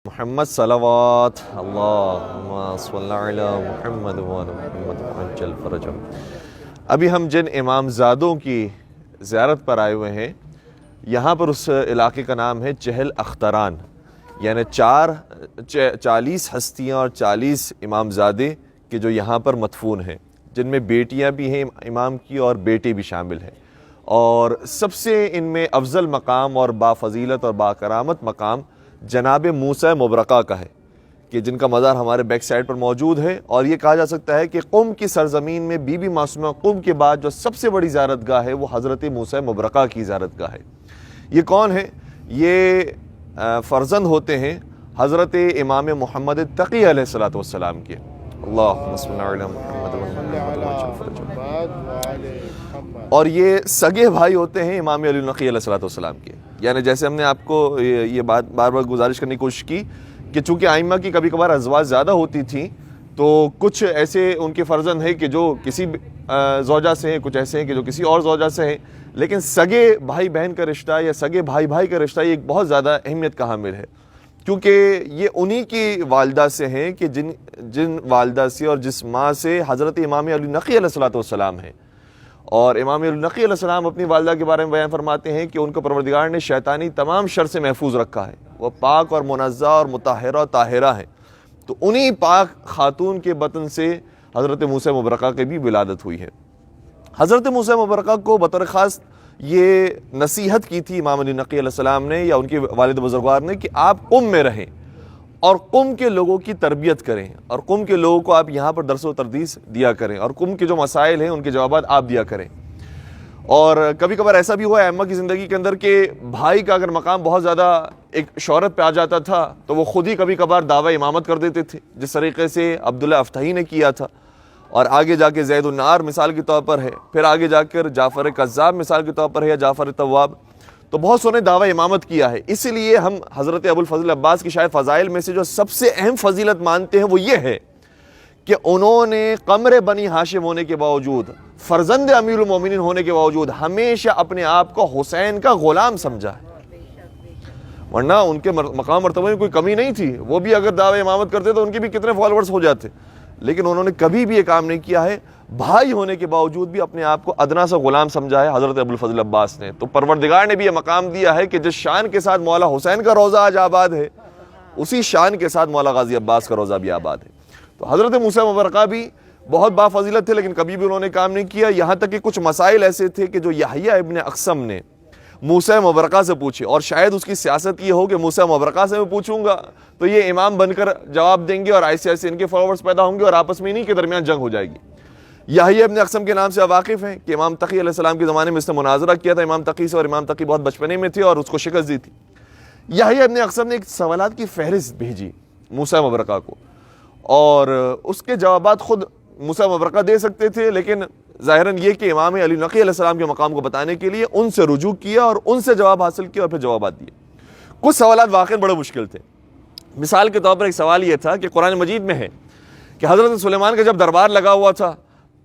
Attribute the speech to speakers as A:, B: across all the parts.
A: محمد صلوات اللہم صلی علی محمد وعلی محمد وعجل فرجہم۔ ابھی ہم جن امام زادوں کی زیارت پر آئے ہوئے ہیں، یہاں پر اس علاقے کا نام ہے چہل اختران، یعنی 40 ہستیاں اور 40 امام زادے کہ جو یہاں پر مدفون ہیں، جن میں بیٹیاں بھی ہیں امام کی اور بیٹے بھی شامل ہیں۔ اور سب سے ان میں افضل مقام اور بافضیلت اور باکرامت مقام جناب موسیٰ مبرقہ کا ہے، کہ جن کا مزار ہمارے بیک سائڈ پر موجود ہے۔ اور یہ کہا جا سکتا ہے کہ قم کی سرزمین میں بی بی معصومہ قم کے بعد جو سب سے بڑی زیارت گاہ ہے وہ حضرت موسیٰ مبرقہ کی زیارت گاہ ہے۔ یہ کون ہے؟ یہ فرزند ہوتے ہیں حضرت امام محمد تقی علیہ السلام کے۔ اللہم صلی علی محمد وعجل فرجہم۔ اور یہ سگے بھائی ہوتے ہیں امام علی نقی علیہ السلام کے۔ یعنی جیسے ہم نے آپ کو یہ بات بار بار گزارش کرنے کی کوشش کی کہ چونکہ ائمہ کی کبھی کبھار ازواج زیادہ ہوتی تھیں، تو کچھ ایسے ان کے فرزند ہیں کہ جو کسی زوجہ سے ہیں، کچھ ایسے ہیں کہ جو کسی اور زوجہ سے ہیں، لیکن سگے بھائی بہن کا رشتہ یا سگے بھائی بھائی کا رشتہ یہ ایک بہت زیادہ اہمیت کا حامل ہے، کیونکہ یہ انہی کی والدہ سے ہیں کہ جن والدہ سے اور جس ماں سے حضرت امام علی نقی علیہ السلام ہیں۔ اور امام علی نقی علیہ السلام اپنی والدہ کے بارے میں بیان فرماتے ہیں کہ ان کو پروردگار نے شیطانی تمام شر سے محفوظ رکھا ہے، وہ پاک اور منزہ اور مطہرہ و طاہرہ ہیں۔ تو انہی پاک خاتون کے بطن سے حضرت موسیٰ مبرقہ کی بھی ولادت ہوئی ہے۔ حضرت موسیٰ مبرقہ کو بطور خاص یہ نصیحت کی تھی امام علی نقی علیہ السلام نے یا ان کے والد بزرگوار نے کہ آپ قم میں رہیں اور قم کے لوگوں کی تربیت کریں، اور قم کے لوگوں کو آپ یہاں پر درس و تدریس دیا کریں، اور قم کے جو مسائل ہیں ان کے جوابات آپ دیا کریں۔ اور کبھی کبھار ایسا بھی ہوا ہے ائمہ کی زندگی کے اندر کہ بھائی کا اگر مقام بہت زیادہ ایک شہرت پہ آ جاتا تھا تو وہ خود ہی کبھی کبھار دعوی امامت کر دیتے تھے، جس طریقے سے عبداللہ افتحی نے کیا تھا، اور آگے جا کے زید النار مثال کے طور پر ہے، پھر آگے جا کر جعفر کذاب مثال کے طور پر ہے یا جعفر تواب، تو بہت سو نے دعوی امامت کیا ہے۔ اس لیے ہم حضرت ابوالفضل عباس کی شاید فضائل میں سے جو سب سے اہم فضیلت مانتے ہیں وہ یہ ہے کہ انہوں نے قمر بنی ہاشم ہونے کے باوجود، فرزند امیر المومنین ہونے کے باوجود ہمیشہ اپنے آپ کو حسین کا غلام سمجھا ہے، ورنہ ان کے مقام مرتبہ میں کوئی کمی نہیں تھی، وہ بھی اگر دعوی امامت کرتے تو ان کے بھی کتنے فالورز ہو جاتے، لیکن انہوں نے کبھی بھی یہ کام نہیں کیا ہے، بھائی ہونے کے باوجود بھی اپنے آپ کو ادنا سا غلام سمجھا ہے حضرت ابوالفضل عباس نے۔ تو پروردگار نے بھی یہ مقام دیا ہے کہ جس شان کے ساتھ مولا حسین کا روضہ آج آباد ہے، اسی شان کے ساتھ مولا غازی عباس کا روضہ بھی آباد ہے۔ تو حضرت موسیٰ مبرقہ بھی بہت بافضیلت تھے، لیکن کبھی بھی انہوں نے کام نہیں کیا، یہاں تک کہ کچھ مسائل ایسے تھے کہ جو یحییٰ ابن اقسم نے موسیٰ مبرقہ سے پوچھے، اور شاید اس کی سیاست یہ ہو کہ موسیٰ مبرقہ سے میں پوچھوں گا تو یہ امام بن کر جواب دیں گے اور ایسے ایسے ان کے فالوورز پیدا ہوں گے اور آپس میں انہی کے درمیان جنگ ہو جائے گی۔ یحییٰ ابن اقسم کے نام سے آپ واقف ہیں کہ امام تقی علیہ السلام کے زمانے میں اس نے مناظرہ کیا تھا امام تقی سے، اور امام تقی بہت بچپنے میں تھے اور اس کو شکست دی تھی۔ یحییٰ ابن اقسم نے ایک سوالات کی فہرست بھیجی موسیٰ مبرقہ کو، اور اس کے جوابات خود موسیٰ مبرقہ دے سکتے تھے، لیکن ظاہراً یہ کہ امام علی نقی علیہ السلام کے مقام کو بتانے کے لیے ان سے رجوع کیا اور ان سے جواب حاصل کیا اور پھر جوابات دیے۔ کچھ سوالات واقعی بڑے مشکل تھے۔ مثال کے طور پر ایک سوال یہ تھا کہ قرآن مجید میں ہے کہ حضرت سلیمان کا جب دربار لگا ہوا تھا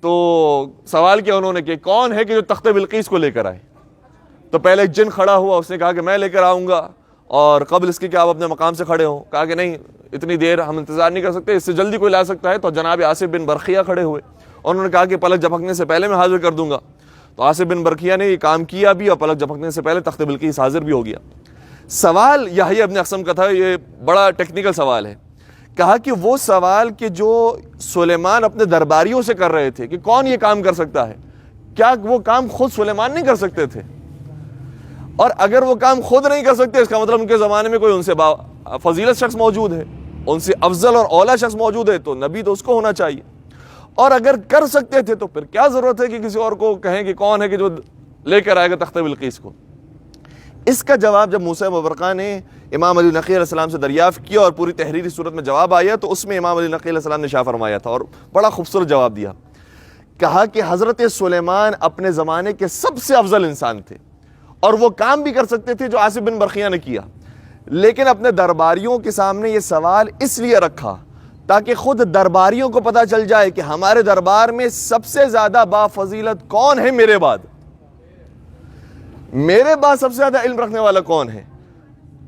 A: تو سوال کیا انہوں نے کہ کون ہے کہ جو تخت بلقیس کو لے کر آئے؟ تو پہلے ایک جن کھڑا ہوا، اس نے کہا کہ میں لے کر آؤں گا، اور قبل اس کے کہ آپ اپنے مقام سے کھڑے ہوں، کہا کہ نہیں اتنی دیر ہم انتظار نہیں کر سکتے، اس سے جلدی کوئی لا سکتا ہے۔ تو جناب آصف بن برقیہ کھڑے ہوئے اور انہوں نے کہا کہ پلک جھپکنے سے پہلے میں حاضر کر دوں گا۔ تو آصف بن برقیہ نے یہ کام کیا بھی، اور پلک جھپکنے سے پہلے تخت بلقیس حاضر بھی ہو گیا۔ سوال یحییٰ ابن اقسم کا تھا، یہ بڑا ٹیکنیکل سوال ہے، کہا کہ وہ سوال کہ جو سلیمان اپنے درباریوں سے کر رہے تھے کہ کون یہ کام کر سکتا ہے، کیا وہ کام خود سلیمان نہیں کر سکتے تھے؟ اور اگر وہ کام خود نہیں کر سکتے، اس کا مطلب ان کے زمانے میں کوئی ان سے فضیلت شخص موجود ہے، ان سے افضل اور اولا شخص موجود ہے، تو نبی تو اس کو ہونا چاہیے۔ اور اگر کر سکتے تھے تو پھر کیا ضرورت ہے کہ کسی اور کو کہیں کہ کون ہے کہ جو لے کر آئے گا تخت بلقیس کو؟ اس کا جواب جب موسیٰ مبرقہ نے امام علی نقی علیہ السلام سے دریافت کیا اور پوری تحریری صورت میں جواب آیا، تو اس میں امام علی نقی علیہ السلام نے شاہ فرمایا تھا اور بڑا خوبصورت جواب دیا۔ کہا کہ حضرت سلیمان اپنے زمانے کے سب سے افضل انسان تھے، اور وہ کام بھی کر سکتے تھے جو آصف بن برقیہ نے کیا، لیکن اپنے درباریوں کے سامنے یہ سوال اس لیے رکھا تاکہ خود درباریوں کو پتہ چل جائے کہ ہمارے دربار میں سب سے زیادہ بافضیلت کون ہے میرے بعد سب سے زیادہ علم رکھنے والا کون ہے۔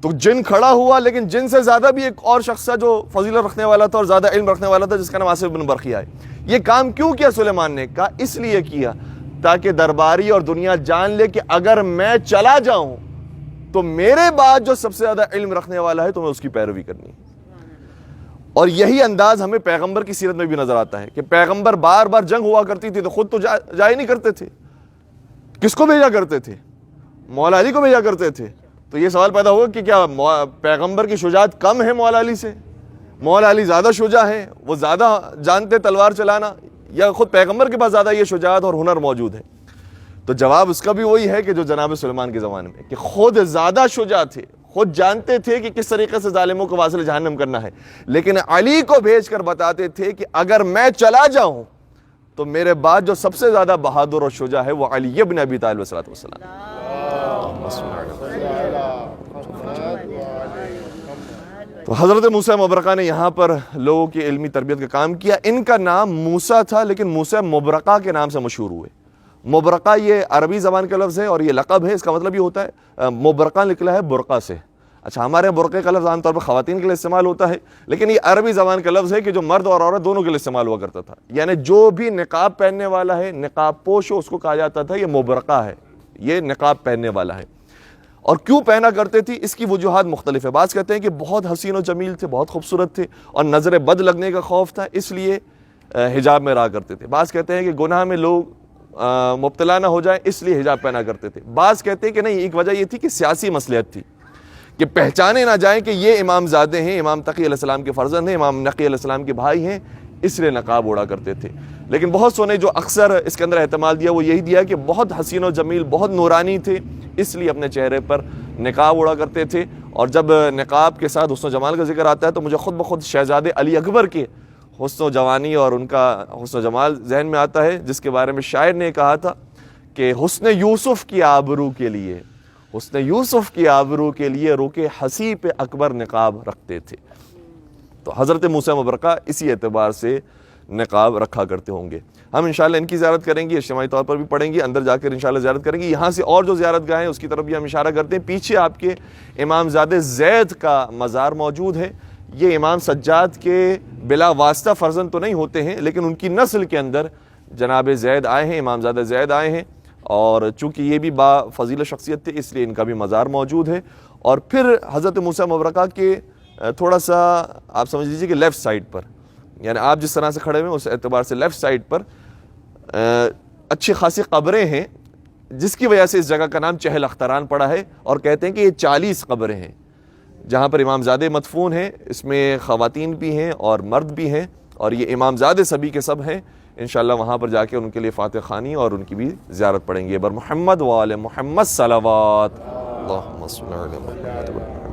A: تو جن کھڑا ہوا، لیکن جن سے زیادہ بھی ایک اور شخص تھا جو فضیلت رکھنے والا تھا اور زیادہ علم رکھنے والا تھا، جس کا نام آصف بن برقیہ ہے۔ یہ کام کیوں کیا سلیمان نے؟ کہا اس لیے کیا تاکہ درباری اور دنیا جان لے کہ اگر میں چلا جاؤں تو میرے بعد جو سب سے زیادہ علم رکھنے والا ہے تو میں اس کی پیروی کرنی ہے۔ اور یہی انداز ہمیں پیغمبر کی سیرت میں بھی نظر آتا ہے کہ پیغمبر بار بار جنگ ہوا کرتی تھی تو خود تو جائے نہیں کرتے تھے، کس کو بھیجا کرتے تھے؟ مولا علی کو بھیجا کرتے تھے۔ تو یہ سوال پیدا ہوگا کہ کیا پیغمبر کی شجاعت کم ہے مولا علی سے؟ مولا علی زیادہ شجاع ہے، وہ زیادہ جانتے تلوار چلانا، یا خود پیغمبر کے پاس زیادہ یہ شجاعت اور ہنر موجود ہے؟ تو جواب اس کا بھی وہی ہے کہ جو جناب سلیمان کے زمانے میں، کہ خود زیادہ شجاع تھے، خود جانتے تھے کہ کس طریقے سے ظالموں کو واصل جہنم کرنا ہے، لیکن علی کو بھیج کر بتاتے تھے کہ اگر میں چلا جاؤں تو میرے بعد جو سب سے زیادہ بہادر اور شجاع ہے وہ علی ابن ابی طالب علیہ السلام۔ تو حضرت موسیٰ مبرقہ نے یہاں پر لوگوں کی علمی تربیت کا کام کیا۔ ان کا نام موسیٰ تھا لیکن موسیٰ مبرقہ کے نام سے مشہور ہوئے۔ مبرقہ یہ عربی زبان کا لفظ ہے اور یہ لقب ہے، اس کا مطلب یہ ہوتا ہے، مبرقہ نکلا ہے برقع سے۔ اچھا، ہمارے برقعے کا لفظ عام طور پر خواتین کے لیے استعمال ہوتا ہے، لیکن یہ عربی زبان کا لفظ ہے کہ جو مرد اور عورت دونوں کے لیے استعمال ہوا کرتا تھا، یعنی جو بھی نقاب پہننے والا ہے، نقاب پوش ہو، اس کو کہا جاتا تھا یہ مبرقہ ہے، یہ نقاب پہننے والا ہے۔ اور کیوں پہنا کرتے تھی اس کی وجوہات مختلف ہے۔ بعض کہتے ہیں کہ بہت حسین و جمیل تھے، بہت خوبصورت تھے اور نظر بد لگنے کا خوف تھا، اس لیے حجاب میں رہا کرتے تھے۔ بعض کہتے ہیں کہ گناہ میں لوگ مبتلا نہ ہو جائیں اس لیے حجاب پہنا کرتے تھے۔ بعض کہتے ہیں کہ نہیں، ایک وجہ یہ تھی کہ سیاسی مصلحت تھی، کہ پہچانے نہ جائیں کہ یہ امام زادے ہیں، امام تقی علیہ السلام کے فرزند ہیں، امام نقی علیہ السلام کے بھائی ہیں، اس لیے نقاب اوڑا کرتے تھے۔ لیکن بہت سو نے جو اکثر اس کے اندر احتمال دیا وہ یہی دیا کہ بہت حسین و جمیل، بہت نورانی تھے، اس لیے اپنے چہرے پر نقاب اوڑا کرتے تھے۔ اور جب نقاب کے ساتھ حسن و جمال کا ذکر آتا ہے تو مجھے خود بخود شہزادے علی اکبر کے حسن و جوانی اور ان کا حسن و جمال ذہن میں آتا ہے، جس کے بارے میں شاعر نے کہا تھا کہ حسن یوسف کی آبرو کے لیے، حسن یوسف کی آبرو کے لیے رخ حسی پہ اکبر نقاب رکھتے تھے۔ تو حضرت موسیٰ مبرقہ اسی اعتبار سے نقاب رکھا کرتے ہوں گے۔ ہم انشاءاللہ ان کی زیارت کریں گے، اجتماعی طور پر بھی پڑھیں گے، اندر جا کر انشاءاللہ زیارت کریں گے۔ یہاں سے اور جو زیارت گاہ ہیں اس کی طرف بھی ہم اشارہ کرتے ہیں۔ پیچھے آپ کے امام زادہ زید کا مزار موجود ہے۔ یہ امام سجاد کے بلا واسطہ فرزند تو نہیں ہوتے ہیں، لیکن ان کی نسل کے اندر جناب زید آئے ہیں، امام زادہ زید آئے ہیں، اور چونکہ یہ بھی با فضیلت شخصیت تھے اس لیے ان کا بھی مزار موجود ہے۔ اور پھر حضرت موسیٰ مبرقہ کے تھوڑا سا آپ سمجھ لیجیے کہ لیفٹ سائڈ پر، یعنی آپ جس طرح سے کھڑے ہوئے اس اعتبار سے لیفٹ سائڈ پر اچھی خاصی قبریں ہیں، جس کی وجہ سے اس جگہ کا نام چہل اختران پڑا ہے، اور کہتے ہیں کہ یہ 40 قبریں ہیں جہاں پر امام زادے مدفون ہیں۔ اس میں خواتین بھی ہیں اور مرد بھی ہیں، اور یہ امام زادے سبھی کے سب ہیں۔ انشاءاللہ وہاں پر جا کے ان کے لیے فاتح خوانی اور ان کی بھی زیارت پڑھیں گے۔ بر محمد وآل محمد صلوات، اللہم صلی علی محمد۔